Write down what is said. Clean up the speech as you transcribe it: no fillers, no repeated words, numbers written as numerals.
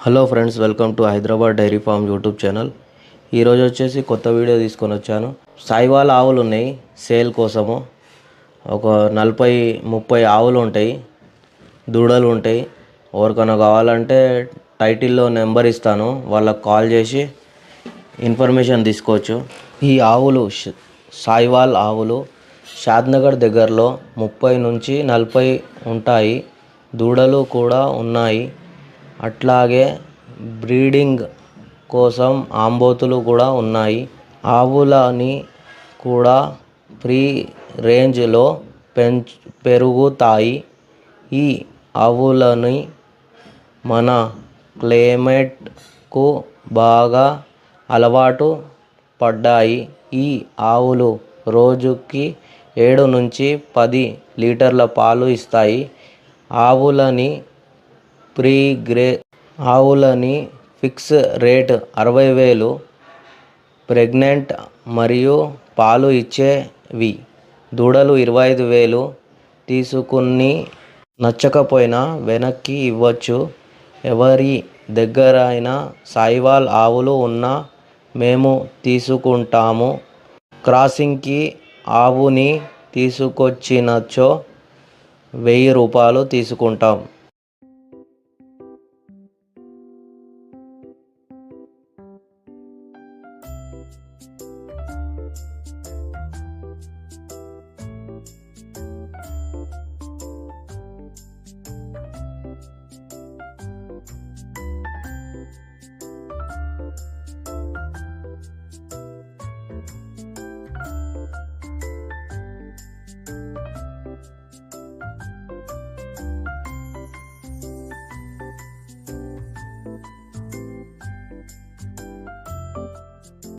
Hello friends, welcome to Hyderabad dairy farm YouTube channel. ఈరోజు వచ్చేసి కొత్త వీడియో తీసుకొని వచ్చాను. సాయివాల్ ఆవులు ఉన్నాయి సేల్ కోసము. ఒక 40-30 ఆవులు ఉంటాయి, దూడలు ఉంటాయి. ఎవరికైనా కావాలంటే టైటిల్లో నెంబర్ ఇస్తాను, వాళ్ళకి కాల్ చేసి ఇన్ఫర్మేషన్ తీసుకోవచ్చు. ఈ ఆవులు సాయివాల్ ఆవులు షాద్నగర్ దగ్గరలో 30-40 ఉంటాయి. దూడలు కూడా ఉన్నాయి. అట్లాగే బ్రీడింగ్ కోసం ఆంబోతులు కూడా ఉన్నాయి. ఆవులని కూడా ఫ్రీ రేంజ్లో పెరుగుతాయి. ఈ ఆవులని మన క్లైమేట్కు బాగా అలవాటు పడ్డాయి. ఈ ఆవులు రోజుకి 7-10 లీటర్ల పాలు ఇస్తాయి. ఆవులని ఫిక్స్ రేట్ 60,000. ప్రెగ్నెంట్ మరియు పాలు ఇచ్చేవి. దూడలు 25,000. తీసుకుని నచ్చకపోయినా వెనక్కి ఇవ్వచ్చు. ఎవరి దగ్గరైనా సాయివాల్ ఆవులు ఉన్నా మేము తీసుకుంటాము. క్రాసింగ్కి ఆవుని తీసుకొచ్చినచో 1000 రూపాయలు తీసుకుంటాం.